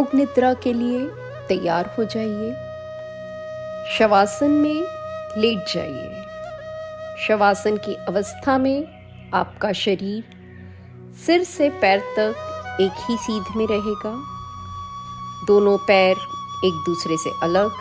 योग निद्रा के लिए तैयार हो जाइए। शवासन में लेट जाइए। शवासन की अवस्था में आपका शरीर सिर से पैर तक एक ही सीध में रहेगा। दोनों पैर एक दूसरे से अलग,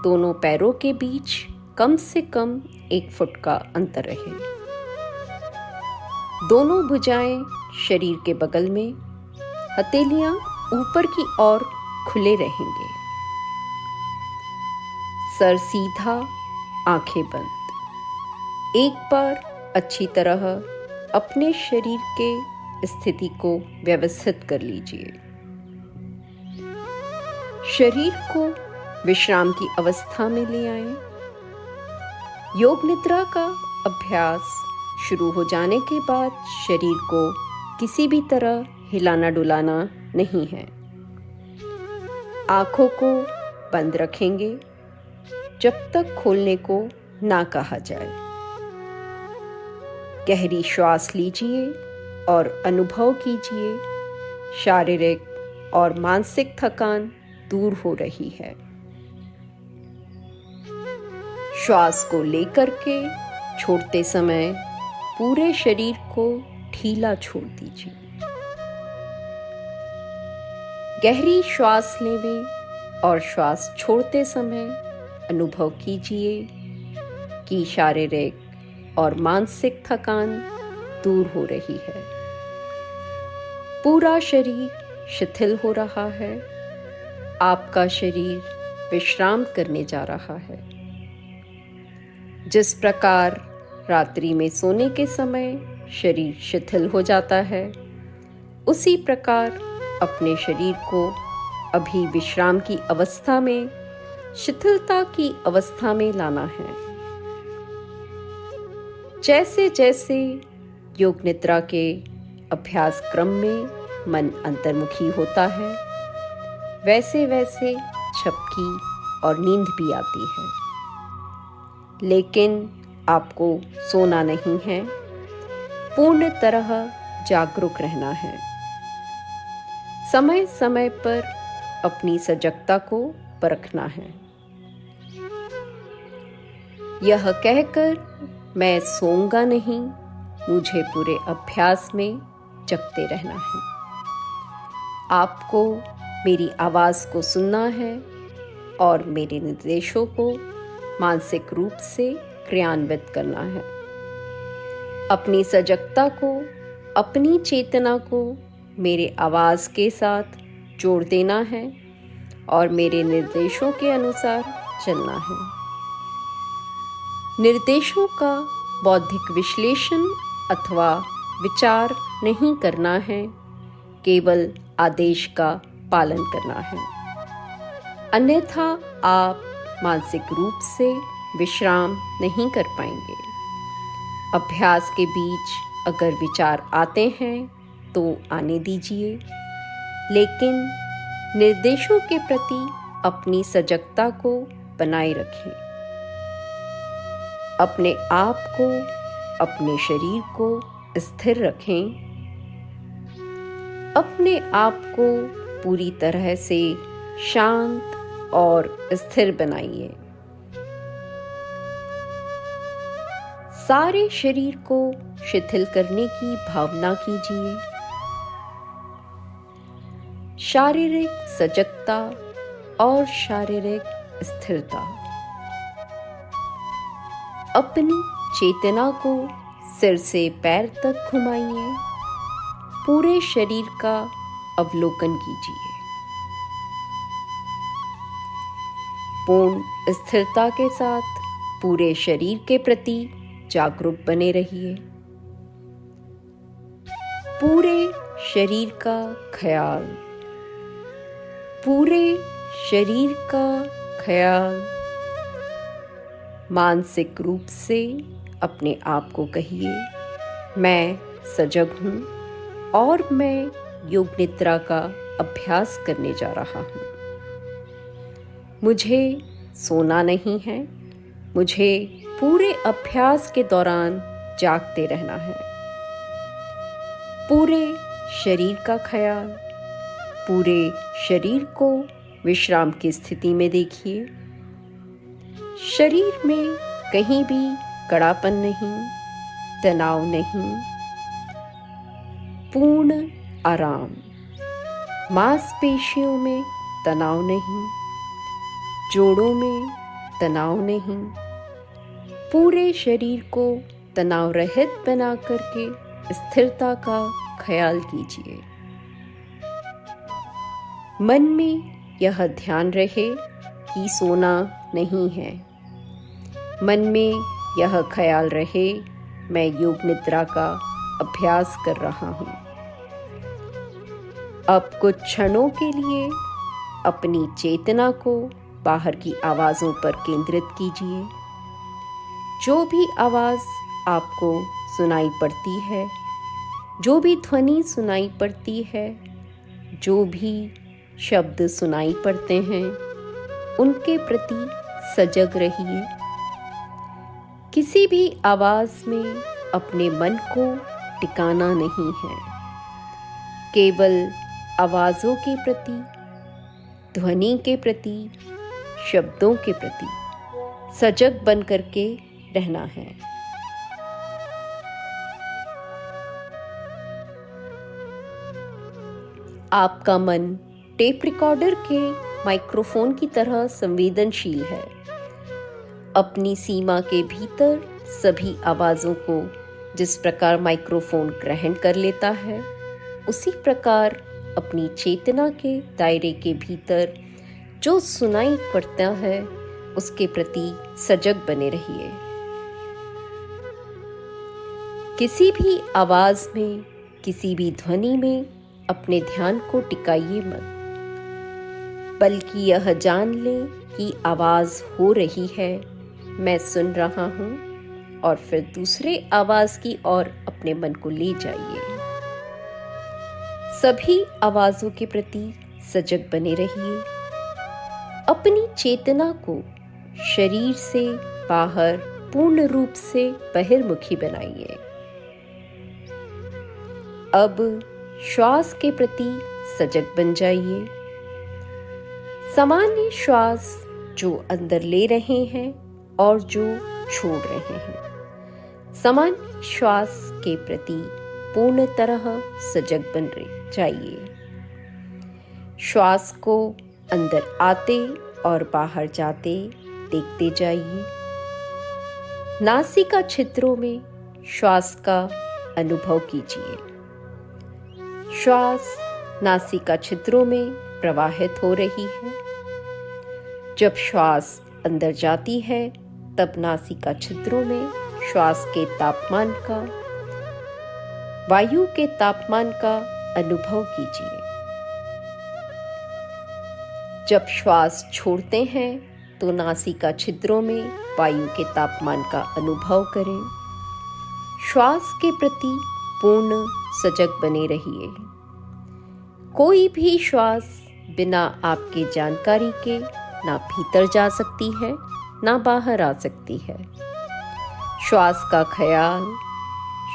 दोनों पैरों के बीच कम से कम 1 फुट का अंतर रहे। दोनों भुजाएं शरीर के बगल में, हथेलियां ऊपर की ओर खुले रहेंगे। सर सीधा, आंखें बंद। एक बार अच्छी तरह अपने शरीर के स्थिति को व्यवस्थित कर लीजिए। शरीर को विश्राम की अवस्था में ले आएं। योग निद्रा का अभ्यास शुरू हो जाने के बाद शरीर को किसी भी तरह हिलाना डुलाना नहीं है। आंखों को बंद रखेंगे जब तक खोलने को ना कहा जाए। गहरी श्वास लीजिए और अनुभव कीजिए शारीरिक और मानसिक थकान दूर हो रही है। श्वास को लेकर के छोड़ते समय पूरे शरीर को ढीला छोड़ दीजिए। गहरी श्वास लें और श्वास छोड़ते समय अनुभव कीजिए कि शारीरिक और मानसिक थकान दूर हो रही है। पूरा शरीर शिथिल हो रहा है। आपका शरीर विश्राम करने जा रहा है। जिस प्रकार रात्रि में सोने के समय शरीर शिथिल हो जाता है, उसी प्रकार अपने शरीर को अभी विश्राम की अवस्था में, शिथिलता की अवस्था में लाना है। जैसे जैसे योग निद्रा के अभ्यास क्रम में मन अंतर्मुखी होता है, वैसे वैसे झपकी और नींद भी आती है। लेकिन आपको सोना नहीं है, पूर्ण तरह जागरूक रहना है। समय समय पर अपनी सजगता को परखना है। यह कहकर मैं सोऊंगा नहीं, मुझे पूरे अभ्यास में जगते रहना है। आपको मेरी आवाज को सुनना है और मेरे निर्देशों को मानसिक रूप से क्रियान्वित करना है। अपनी सजगता को, अपनी चेतना को मेरे आवाज के साथ जोड़ देना है और मेरे निर्देशों के अनुसार चलना है। निर्देशों का बौद्धिक विश्लेषण अथवा विचार नहीं करना है, केवल आदेश का पालन करना है। अन्यथा आप मानसिक रूप से विश्राम नहीं कर पाएंगे। अभ्यास के बीच अगर विचार आते हैं तो आने दीजिए, लेकिन निर्देशों के प्रति अपनी सजगता को बनाए रखें। अपने आप को, अपने शरीर को स्थिर रखें। अपने आप को पूरी तरह से शांत और स्थिर बनाइए। सारे शरीर को शिथिल करने की भावना कीजिए। शारीरिक सजगता और शारीरिक स्थिरता। अपनी चेतना को सिर से पैर तक घुमाइए। पूरे शरीर का अवलोकन कीजिए। पूर्ण स्थिरता के साथ पूरे शरीर के प्रति जागरूक बने रहिए। पूरे शरीर का ख्याल, पूरे शरीर का ख्याल। मानसिक रूप से अपने आप को कहिए, मैं सजग हूँ और मैं योग निद्रा का अभ्यास करने जा रहा हूँ। मुझे सोना नहीं है, मुझे पूरे अभ्यास के दौरान जागते रहना है। पूरे शरीर का ख्याल, पूरे शरीर को विश्राम की स्थिति में देखिए। शरीर में कहीं भी कड़ापन नहीं, तनाव नहीं, पूर्ण आराम। मांसपेशियों में तनाव नहीं, जोड़ों में तनाव नहीं। पूरे शरीर को तनाव रहित बना करके स्थिरता का ख्याल कीजिए। मन में यह ध्यान रहे कि सोना नहीं है। मन में यह ख्याल रहे, मैं योग निद्रा का अभ्यास कर रहा हूँ। अब कुछ क्षणों के लिए अपनी चेतना को बाहर की आवाज़ों पर केंद्रित कीजिए। जो भी आवाज़ आपको सुनाई पड़ती है, जो भी ध्वनि सुनाई पड़ती है, जो भी शब्द सुनाई पड़ते हैं, उनके प्रति सजग रहिए। किसी भी आवाज़ में अपने मन को टिकाना नहीं है। केवल आवाज़ों के प्रति, ध्वनि के प्रति, शब्दों के प्रति सजग बन करके रहना है। आपका मन टेप रिकॉर्डर के माइक्रोफोन की तरह संवेदनशील है। अपनी सीमा के भीतर सभी आवाज़ों को जिस प्रकार माइक्रोफोन ग्रहण कर लेता है, उसी प्रकार अपनी चेतना के दायरे के भीतर जो सुनाई पड़ता है उसके प्रति सजग बने रहिए। किसी भी आवाज में, किसी भी ध्वनि में अपने ध्यान को टिकाइए मत, बल्कि यह जान लें कि आवाज हो रही है, मैं सुन रहा हूं, और फिर दूसरे आवाज की ओर अपने मन को ले जाइए। सभी आवाजों के प्रति सजग बने रहिए। अपनी चेतना को शरीर से बाहर पूर्ण रूप से बहिर्मुखी बनाइए। अब श्वास के प्रति सजग बन जाइए। सामान्य श्वास जो अंदर ले रहे हैं और जो छोड़ रहे हैं, सामान्य श्वास के प्रति पूर्ण तरह सजग बन जाइए। श्वास को अंदर आते और बाहर जाते देखते जाइए। नासिका छिद्रों में श्वास का अनुभव कीजिए। श्वास नासिका छिद्रों में प्रवाहित हो रही है। जब श्वास अंदर जाती है तब नासिका छिद्रों में श्वास के तापमान का, वायु के तापमान का अनुभव कीजिए। जब श्वास छोड़ते हैं तो नासिका छिद्रों में वायु के तापमान का अनुभव करें। श्वास के प्रति पूर्ण सजग बने रहिए। कोई भी श्वास बिना आपके जानकारी के ना भीतर जा सकती है, ना बाहर आ सकती है। श्वास का ख्याल,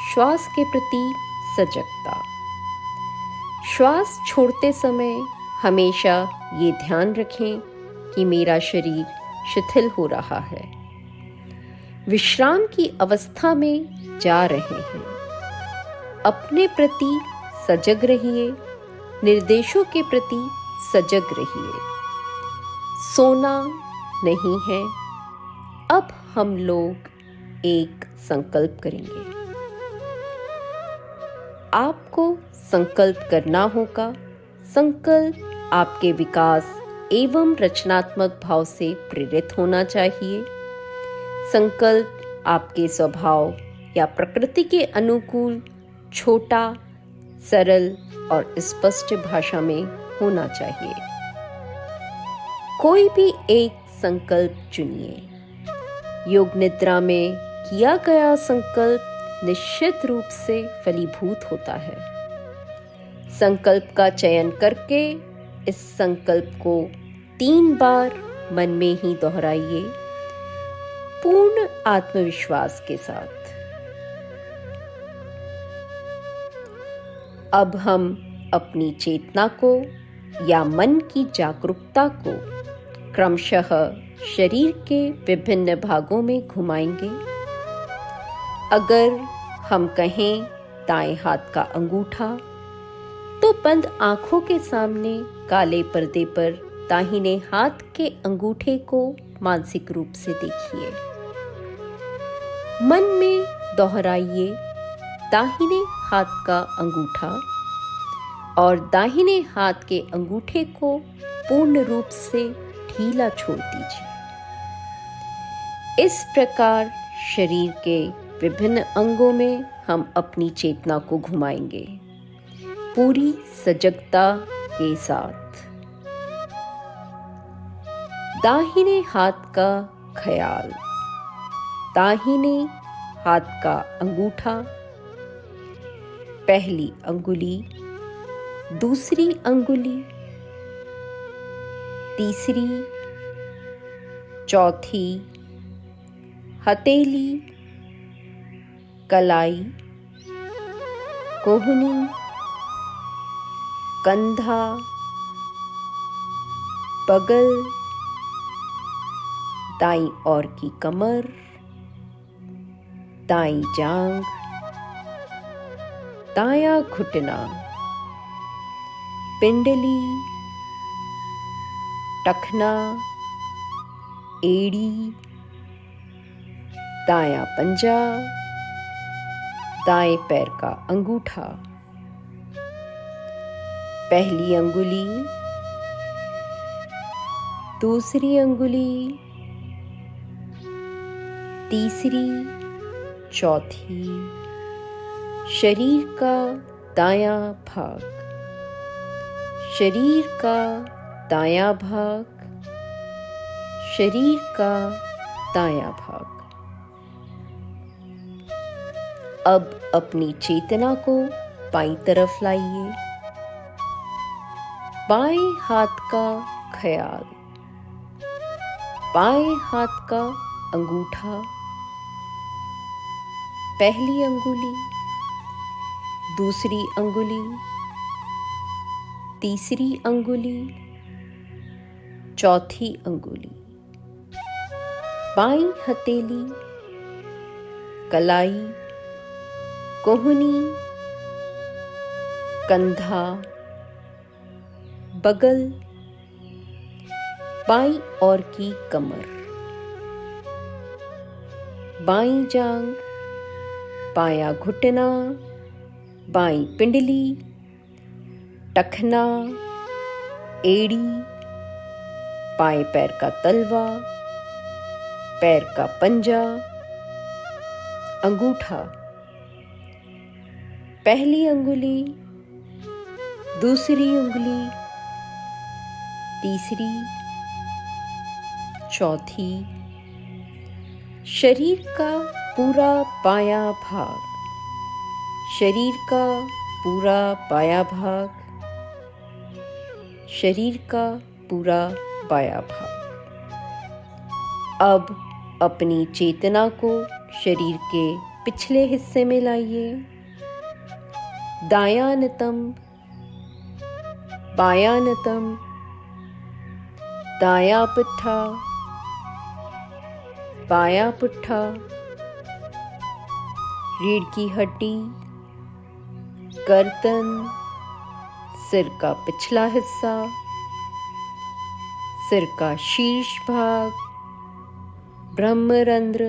श्वास के प्रति सजगता। श्वास छोड़ते समय हमेशा ये ध्यान रखें कि मेरा शरीर शिथिल हो रहा है, विश्राम की अवस्था में जा रहे हैं। अपने प्रति सजग रहिए, निर्देशों के प्रति सजग रहिए। सोना नहीं है। अब हम लोग एक संकल्प करेंगे। आपको संकल्प करना होगा। संकल्प आपके विकास एवं रचनात्मक भाव से प्रेरित होना चाहिए। संकल्प आपके स्वभाव या प्रकृति के अनुकूल, छोटा, सरल और स्पष्ट भाषा में होना चाहिए। कोई भी एक संकल्प चुनिए। योग निद्रा में किया गया संकल्प निश्चित रूप से फलीभूत होता है। संकल्प का चयन करके इस संकल्प को 3 बार मन में ही दोहराइए, पूर्ण आत्मविश्वास के साथ। अब हम अपनी चेतना को या मन की जागरूकता को क्रमशः शरीर के विभिन्न भागों में घुमाएंगे। अगर हम कहें दाएं हाथ का अंगूठा, तो बंद आंखों के सामने काले पर्दे पर दाहिने हाथ के अंगूठे को मानसिक रूप से देखिए। मन में दोहराइए दाहिने हाथ का अंगूठा और दाहिने हाथ के अंगूठे को पूर्ण रूप से ढीला छोड़ दीजिए। इस प्रकार शरीर के विभिन्न अंगों में हम अपनी चेतना को घुमाएंगे पूरी सजगता के साथ। दाहिने हाथ का ख्याल, दाहिने हाथ का अंगूठा, पहली अंगुली, दूसरी अंगुली, तीसरी, चौथी, हथेली, कलाई, कोहनी, कंधा, बगल, दाईं ओर की कमर, दाईं जांघ, दायां घुटना, पिंडली, टखना, एड़ी, दायां पंजा, दाएं पैर का अंगूठा, पहली अंगुली, दूसरी अंगुली, तीसरी, चौथी, शरीर का दायां भाग, शरीर का दायां भाग, शरीर का दायां भाग। अब अपनी चेतना को बाईं तरफ लाइए। बाएं हाथ का ख्याल, बाएं हाथ का अंगूठा, पहली अंगुली, दूसरी अंगुली, तीसरी अंगुली, चौथी अंगुली, बाईं हथेली, कलाई, कोहनी, कंधा, बगल, बाईं ओर की कमर, बाईं जांघ, बायां घुटना, बाईं पिंडली, टखना, एड़ी, बाएं पैर का तलवा, पैर का पंजा, अंगूठा, पहली अंगुली, दूसरी अंगुली, तीसरी, चौथी, शरीर का पूरा बायां भाग, शरीर का पूरा बायां भाग, शरीर का पूरा बायां भाग। अब अपनी चेतना को शरीर के पिछले हिस्से में लाइए। दायां नितंब, बायां नितंब, दायां पुट्ठा, बायां पुट्ठा, रीढ़ की हड्डी, गर्दन, सिर का पिछला हिस्सा, सिर का शीर्ष भाग, ब्रह्मरंध्र।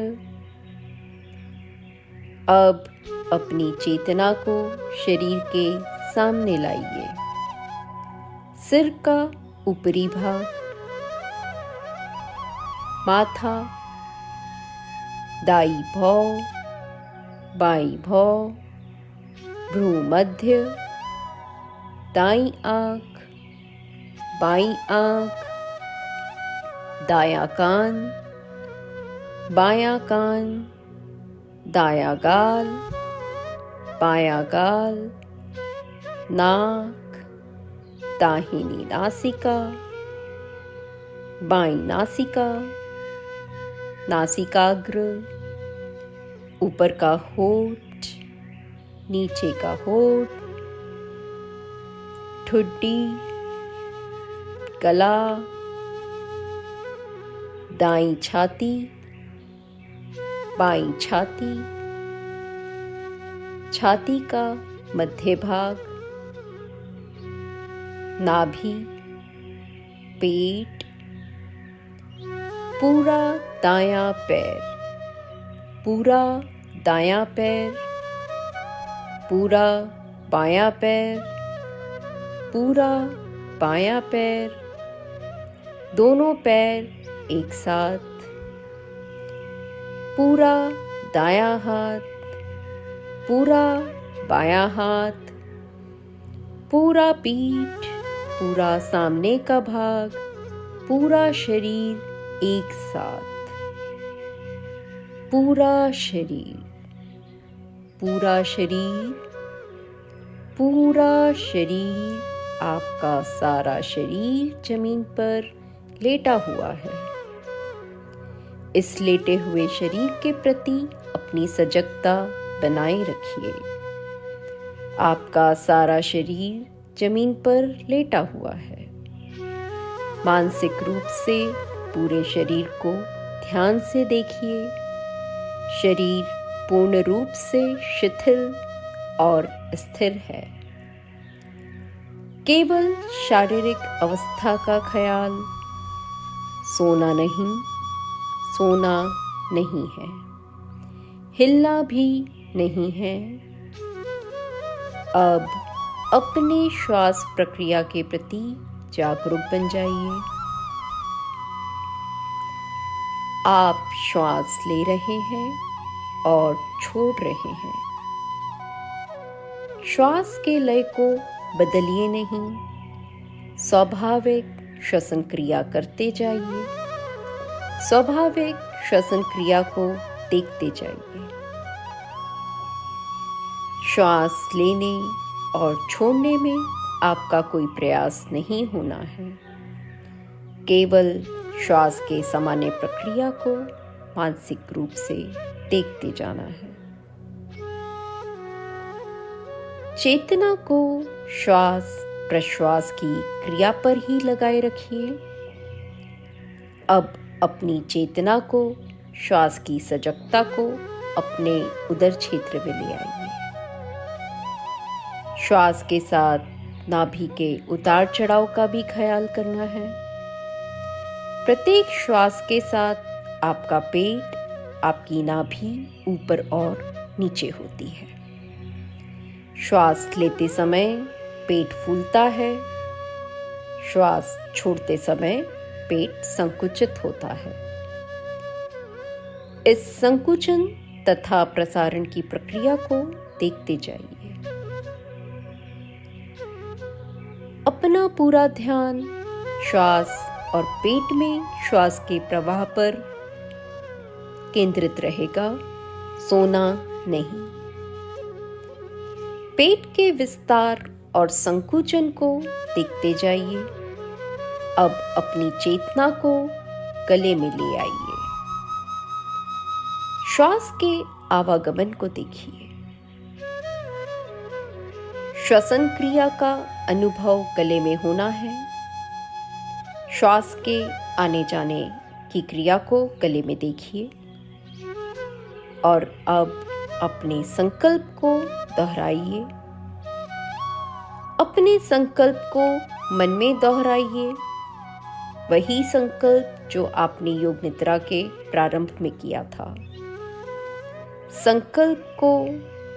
अब अपनी चेतना को शरीर के सामने लाइए। सिर का ऊपरी भाग, माथा, दाई भौं, बाईं भौं, भ्रू मध्य, दाईं आंख, बाईं आंख, दायां कान, बायां कान, दायां गाल, बायां गाल, नाक, दाहिनी नासिका, बाईं नासिका, नासिकाग्र, ऊपर का होठ, नीचे का होठ, ठुड्डी, गला, दाईं छाती, बाईं छाती, छाती का मध्य भाग, नाभि, पेट, पूरा दायां पैर, पूरा दायां पैर, पूरा बायां पैर, पूरा बायां पैर, दोनों पैर एक साथ, पूरा दायां हाथ, पूरा बायां हाथ, पूरा पीठ, पूरा सामने का भाग, पूरा शरीर एक साथ, पूरा शरीर, पूरा शरीर, पूरा शरीर, आपका सारा शरीर जमीन पर लेटा हुआ है। इस लेटे हुए शरीर के प्रति अपनी सजगता बनाए रखिए। आपका सारा शरीर जमीन पर लेटा हुआ है। मानसिक रूप से पूरे शरीर को ध्यान से देखिए। शरीर पूर्ण रूप से शिथिल और स्थिर है। केवल शारीरिक अवस्था का ख्याल, सोना नहीं, सोना नहीं है, हिलना भी नहीं है। अब अपने श्वास प्रक्रिया के प्रति जागरूक बन जाइए। आप श्वास ले रहे हैं और छोड़ रहे हैं। श्वास के लय को बदलिए नहीं, स्वाभाविक श्वसन क्रिया करते जाइए। स्वाभाविक श्वसन क्रिया को देखते जाइए। श्वास लेने और छोड़ने में आपका कोई प्रयास नहीं होना है। केवल श्वास के सामान्य प्रक्रिया को मानसिक रूप से देखते जाना है। चेतना को श्वास प्रश्वास की क्रिया पर ही लगाए रखिए। अब अपनी चेतना को, श्वास की सजगता को अपने उदर क्षेत्र में ले आइए। श्वास के साथ नाभि के उतार चढ़ाव का भी ख्याल करना है। प्रत्येक श्वास के साथ आपका पेट, आपकी नाभि ऊपर और नीचे होती है। श्वास लेते समय पेट फूलता है। श्वास छोड़ते समय पेट संकुचित होता है। इस संकुचन तथा प्रसारण की प्रक्रिया को देखते जाइए। अपना पूरा ध्यान श्वास और पेट में श्वास के प्रवाह पर केंद्रित रहेगा, सोना नहीं। पेट के विस्तार और संकुचन को देखते जाइए। अब अपनी चेतना को गले में ले आइए। श्वास के आवागमन को देखिए। श्वसन क्रिया का अनुभव गले में होना है। श्वास के आने जाने की क्रिया को गले में देखिए। और अब अपने संकल्प को दोहराइए। अपने संकल्प को मन में दोहराइए। वही संकल्प जो आपने योग निद्रा के प्रारंभ में किया था। संकल्प को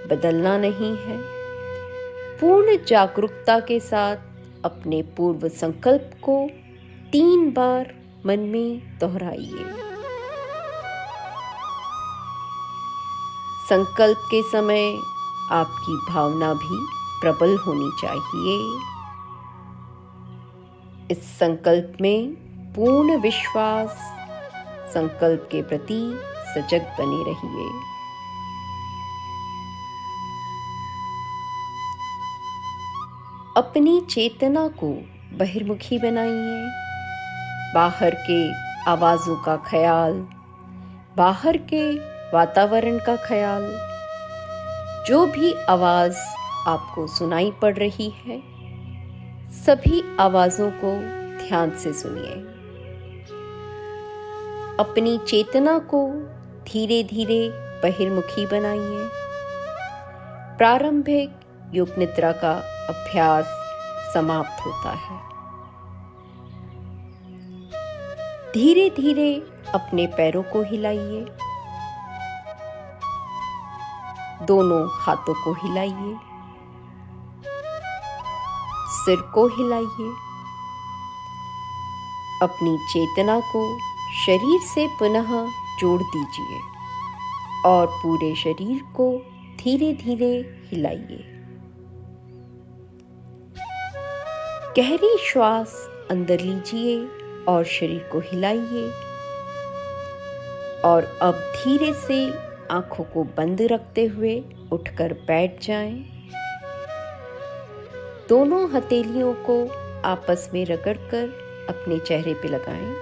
बदलना नहीं है। पूर्ण जागरूकता के साथ अपने पूर्व संकल्प को 3 बार मन में दोहराइए। संकल्प के समय आपकी भावना भी प्रबल होनी चाहिए। इस संकल्प में पूर्ण विश्वास, संकल्प के प्रति सजग बने रहिए। अपनी चेतना को बहिर्मुखी बनाइए। बाहर के आवाजों का ख्याल, बाहर के वातावरण का ख्याल, जो भी आवाज आपको सुनाई पड़ रही है, सभी आवाजों को ध्यान से सुनिए। अपनी चेतना को धीरे धीरे बहिर्मुखी बनाइए। प्रारंभिक योग निद्रा का अभ्यास समाप्त होता है। धीरे धीरे अपने पैरों को हिलाइए, दोनों हाथों को हिलाइए, सिर को हिलाइए। अपनी चेतना को शरीर से पुनः जोड़ दीजिए और पूरे शरीर को धीरे धीरे हिलाइए। गहरी श्वास अंदर लीजिए और शरीर को हिलाइए। और अब धीरे से आंखों को बंद रखते हुए उठकर बैठ जाएं। दोनों हथेलियों को आपस में रगड़कर अपने चेहरे पे लगाएं।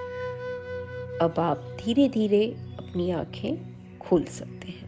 अब आप धीरे धीरे अपनी आंखें खोल सकते हैं।